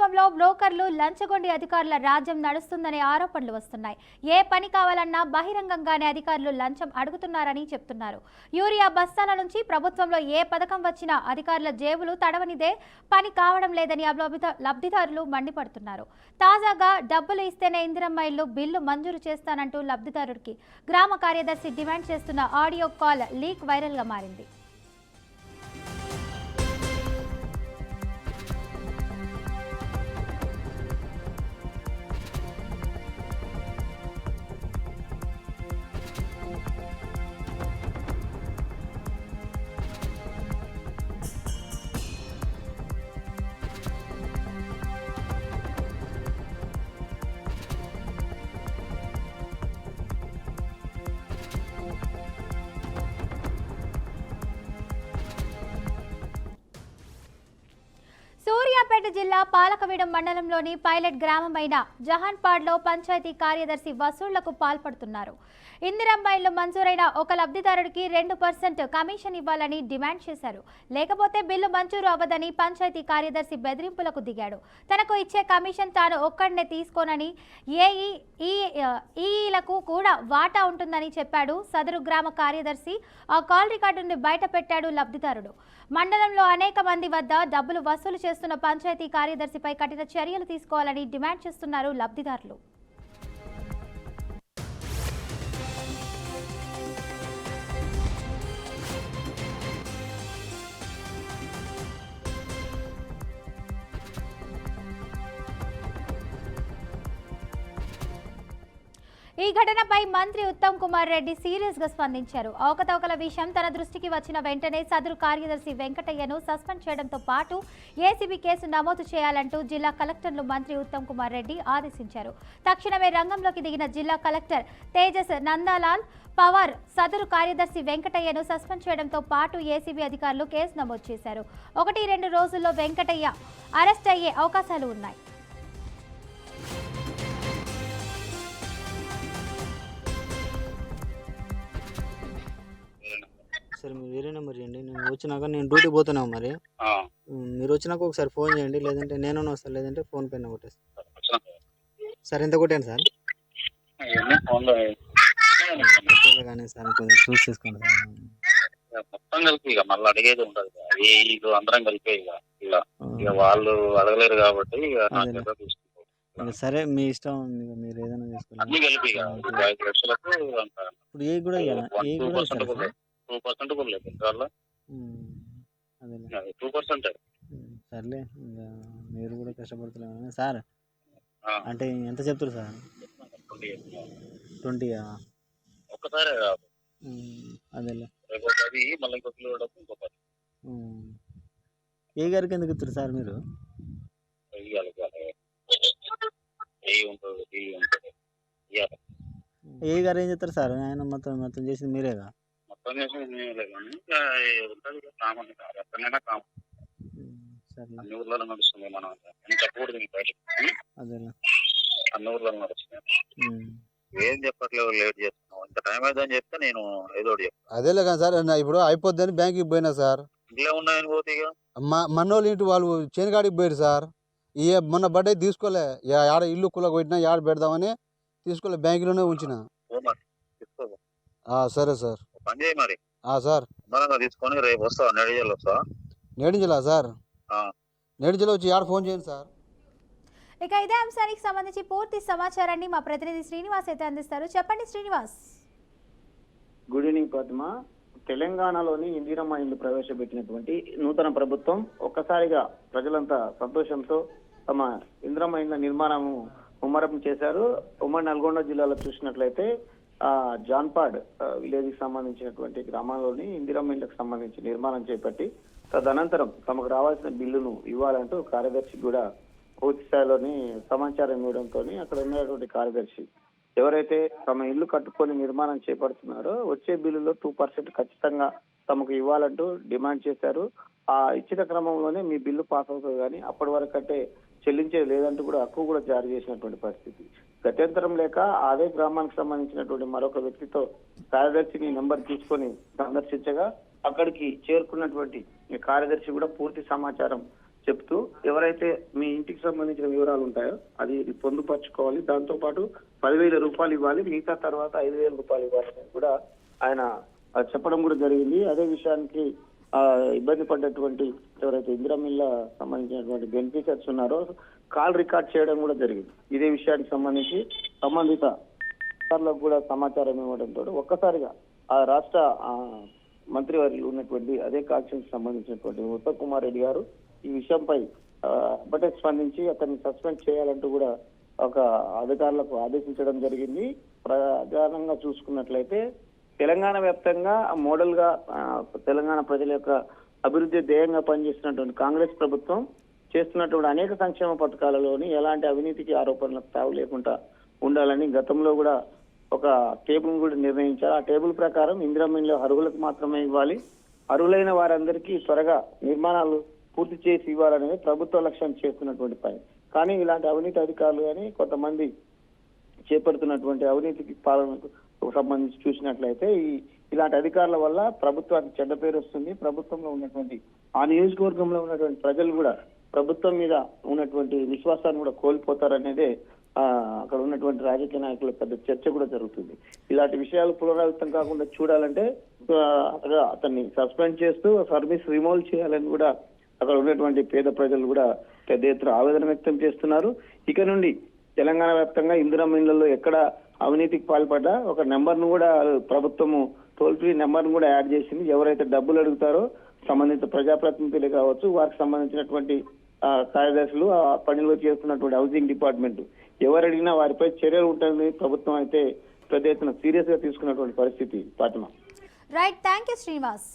ప్రభుత్వంలో బ్రోకర్లు లంచగొండి అధికారుల రాజ్యం నడుస్తుందనే ఆరోపణలు వస్తున్నాయి. ఏ పని కావాలన్నా బహిరంగంగానే అధికారులు లంచం అడుగుతున్నారని చెప్తున్నారు. యూరియా బస్తాల నుంచి ప్రభుత్వంలో ఏ పథకం వచ్చినా అధికారుల జేబులు తడవనిదే పని కావడం లేదని లబ్ధిదారులు మండిపడుతున్నారు. తాజాగా డబ్బులు ఇస్తేనే ఇందిరమ్మ ఇల్లు బిల్లు మంజూరు చేస్తానంటూ లబ్ధిదారుడికి గ్రామ కార్యదర్శి డిమాండ్ చేస్తున్న ఆడియో కాల్ లీక్ వైరల్గా మారింది. సూర్యాపేట జిల్లా పాలకవీడం మండలంలోని పైలట్ గ్రామమైన జహాన్పాడ్లో పంచాయతీ కార్యదర్శి వసూళ్లకు పాల్పడుతున్నారు. ఇందిరమ్మ ఇల్లు మంజూరైన ఒక లబ్ధిదారుడికి 2% కమిషన్ ఇవ్వాలని డిమాండ్ చేశారు. లేకపోతే బిల్లు మంజూరు అవ్వదని పంచాయతీ కార్యదర్శి బెదిరింపులకు దిగాడు. తనకు ఇచ్చే కమిషన్ తాను ఒక్కడనే తీసుకోనని ఏఈలకు కూడా వాటా ఉంటుందని చెప్పాడు సదరు గ్రామ కార్యదర్శి. ఆ కాల్ రికార్డుని బయట పెట్టాడు లబ్ధిదారుడు. మండలంలో అనేక మంది వద్ద డబ్బులు వసూలు చేస్తున్న పంచాయతీ కార్యదర్శిపై కఠిన చర్యలు తీసుకోవాలని డిమాండ్ చేస్తున్నారు లబ్ధిదారులు. ఈ ఘటనపై మంత్రి ఉత్తమ్ కుమార్ రెడ్డి సీరియస్ గా స్పందించారు. అవకతవకల విషయం తన దృష్టికి వచ్చిన వెంటనే సదరు కార్యదర్శి వెంకటయ్యను సస్పెండ్ చేయడంతో పాటు ఏసీబీ కేసు నమోదు చేయాలంటూ జిల్లా కలెక్టర్ను మంత్రి ఉత్తమ్ కుమార్ రెడ్డి ఆదేశించారు. తక్షణమే రంగంలోకి దిగిన జిల్లా కలెక్టర్ తేజస్ నందాలాల్ పవార్ సదరు కార్యదర్శి వెంకటయ్యను సస్పెండ్ చేయడంతో పాటు ఏసీబీ అధికారులు కేసు నమోదు చేశారు. 1-2 రోజుల్లో వెంకటయ్య అరెస్ట్ అయ్యే అవకాశాలు ఉన్నాయి. సరే మీరు వేరే నెంబర్ చేయండి. నేను వచ్చినాక నేను డ్యూటీ పోతున్నాను. మరి మీరు వచ్చినాక ఒకసారి ఫోన్ చేయండి, లేదంటే నేను వస్తాను, లేదంటే ఫోన్ పైన కొట్టేస్తాను. సార్ ఎంత కొట్టాను సార్? కానీ సార్ కొంచెం చూసి తీసుకోండి సార్. మొత్తం కలిపి ఇక మళ్ళీ అడిగేది ఉండదు. ఇక అందరం కలిపే ఇక వాళ్ళు అడగలేరు కాబట్టి సరే మీ ఇష్టం, మీరు ఏదైనా చేసుకోవాలి. అన్ని కలిపి 5 లక్షలకు ఇప్పుడు ఏ కూడా 2% కూడా లేదు అదే 2%. సర్లే ఇంకా మీరు కూడా కష్టపడుతున్నారు సార్. అంటే ఎంత చెప్తారు సార్? 20 ఒక్కసారి రాదు. అదేలే మళ్ళీ ఇంకో కిలో ఇంకొక ఏ గారికి ఎందుకు ఇస్తారు సార్ మీరు? ఏ గారు ఏం చెప్తారు సార్? ఆయన మొత్తం చేసింది మీరేగా? మొత్తం చేసింది అన్ని ఊర్లలో నడుస్తుంది. మనం చెప్పకూడదు, అదేలే అన్ని ఊర్లలో నడుస్తుంది. ఏం చెప్పట్లేదు, లేట్ చేస్తున్నావు. ఇంత టైం అవుతుందని చెప్తే నేను ఏదో చెప్తాను. అదేలే కానీ సార్, ఇప్పుడు అయిపోద్దని బ్యాంక్కి పోయినా సార్. ఇంట్లో ఉన్నాయని పోతే ఇక మనోళ్ళు ఇంటి వాళ్ళు చేనుగాడికి పోయారు సార్. మొన్న బర్త్డే తీసుకోలే, ఆడ ఇల్లు కుల కొట్టినా ఆడ పెడదామని తీసుకోలే, బ్యాంకులోనే ఉంచిన. సరే సార్, పని చేయి మరి. సార్ తీసుకొని రేపు వస్తావా? నేడిజల్ వస్తావా? నేడించలా సార్? నేడించలో వచ్చి ఆడ ఫోన్ చేయండి సార్. ఇక ఇదే అంశానికి సంబంధించి పూర్తి సమాచారాన్ని మా ప్రతినిధి శ్రీనివాస్ అయితే అందిస్తారు. చెప్పండి శ్రీనివాస్. Good evening Padma. తెలంగాణలోని ఇందిరమ్మ ఇల్లు ప్రవేశపెట్టినటువంటి నూతన ప్రభుత్వం ఒక్కసారిగా ప్రజలంతా సంతోషంతో తమ ఇందిరమ్మ ఇళ్ల నిర్మాణము ముమ్మరం చేశారు. ఉమ్మడి నల్గొండ జిల్లాలో చూసినట్లయితే జాన్పాడ్ విలేజ్ కి సంబంధించినటువంటి గ్రామాల్లోని ఇందిరమ్మ ఇళ్లకు సంబంధించి నిర్మాణం చేపట్టి తదనంతరం తమకు రావాల్సిన బిల్లును ఇవ్వాలంటూ కార్యదర్శి కూడా పూర్తి స్థాయిలోని సమాచారం ఇవ్వడంతో అక్కడ ఉన్నటువంటి కార్యదర్శి ఎవరైతే తమ ఇల్లు కట్టుకొని నిర్మాణం చేపడుతున్నారో వచ్చే బిల్లులో 2% ఖచ్చితంగా తమకు ఇవ్వాలంటూ డిమాండ్ చేశారు. ఆ ఇచ్చిన క్రమంలోనే మీ బిల్లు పాస్ అవుతుంది, కానీ అప్పటి వరకు అంటే చెల్లించేది లేదంటూ కూడా హక్కు కూడా జారీ చేసినటువంటి పరిస్థితి. గత్యంతరం లేక అదే గ్రామానికి సంబంధించినటువంటి మరొక వ్యక్తితో కార్యదర్శిని నెంబర్ తీసుకొని సందర్శించగా అక్కడికి చేరుకున్నటువంటి కార్యదర్శి కూడా పూర్తి సమాచారం చెప్తూ ఎవరైతే మీ ఇంటికి సంబంధించిన వివరాలు ఉంటాయో అది పొందుపరచుకోవాలి, దాంతో పాటు 10,000 రూపాయలు ఇవ్వాలి, మిగతా తర్వాత 5,000 రూపాయలు ఇవ్వాలని కూడా ఆయన చెప్పడం కూడా జరిగింది. అదే విషయానికి ఇబ్బంది పడ్డటువంటి ఎవరైతే ఇందిరమ్మ సంబంధించినటువంటి బెనిఫిషియర్స్ ఉన్నారో కాల్ రికార్డ్ చేయడం కూడా జరిగింది. ఇదే విషయానికి సంబంధించి సంబంధిత అధికారులకు కూడా సమాచారం ఇవ్వడంతో ఒక్కసారిగా ఆ రాష్ట్ర మంత్రివర్యులు ఉన్నటువంటి అదే కాన్స్టిట్యూన్సీకి సంబంధించినటువంటి ఉత్తమ్ కుమార్ రెడ్డి గారు ఈ విషయంపై వెంటనే స్పందించి అతన్ని సస్పెండ్ చేయాలంటూ కూడా ఒక అధికారులకు ఆదేశించడం జరిగింది. ప్రధానంగా చూసుకున్నట్లయితే తెలంగాణ వ్యాప్తంగా మోడల్ గా తెలంగాణ ప్రజల యొక్క అభివృద్ధి ధ్యేయంగా పనిచేస్తున్నటువంటి కాంగ్రెస్ ప్రభుత్వం చేస్తున్నటువంటి అనేక సంక్షేమ పథకాలలోని ఎలాంటి అవినీతికి ఆరోపణలకు తావు లేకుండా ఉండాలని గతంలో కూడా ఒక టేబుల్ కూడా నిర్ణయించారు. ఆ టేబుల్ ప్రకారం ఇందిరమ్మ ఇళ్లు అర్హులకు మాత్రమే ఇవ్వాలి, అర్హులైన వారందరికీ త్వరగా నిర్మాణాలు పూర్తి చేసి ఇవ్వాలనేది ప్రభుత్వ లక్ష్యం చేస్తున్నటువంటి పని. కానీ ఇలాంటి అవినీతి అధికారులు కానీ కొంతమంది చేపడుతున్నటువంటి అవినీతికి పాలనకు సంబంధించి చూసినట్లయితే ఇలాంటి అధికారుల వల్ల ప్రభుత్వానికి చెడ్డ పేరు వస్తుంది. ప్రభుత్వంలో ఉన్నటువంటి ఆ నియోజకవర్గంలో ఉన్నటువంటి ప్రజలు కూడా ప్రభుత్వం మీద ఉన్నటువంటి విశ్వాసాన్ని కూడా కోల్పోతారనేదే అక్కడ ఉన్నటువంటి రాజకీయ నాయకుల పెద్ద చర్చ కూడా జరుగుతుంది. ఇలాంటి విషయాలు పునరావృతం కాకుండా చూడాలంటే అతన్ని సస్పెండ్ చేస్తూ సర్వీస్ రిమూవ్ చేయాలని కూడా అక్కడ ఉన్నటువంటి పేద ప్రజలు కూడా పెద్ద ఎత్తున ఆవేదన వ్యక్తం చేస్తున్నారు. ఇక నుండి తెలంగాణ వ్యాప్తంగా ఇందిరమ్మ ఇళ్లలో ఎక్కడ అవినీతికి పాల్పడ్డా ఒక నెంబర్ ను కూడా ప్రభుత్వము టోల్ ఫ్రీ నెంబర్ ను కూడా యాడ్ చేసింది. ఎవరైతే డబ్బులు అడుగుతారో సంబంధిత ప్రజాప్రతినిధులు కావచ్చు, వారికి సంబంధించినటువంటి కార్యదర్శులు ఆ పనిలో చేస్తున్నటువంటి హౌసింగ్ డిపార్ట్మెంట్ ఎవరు అడిగినా వారిపై చర్యలు ఉంటాయని ప్రభుత్వం అయితే పెద్ద ఎత్తున సీరియస్ గా తీసుకున్నటువంటి పరిస్థితి. Fatima. Right, thank you Srinivas.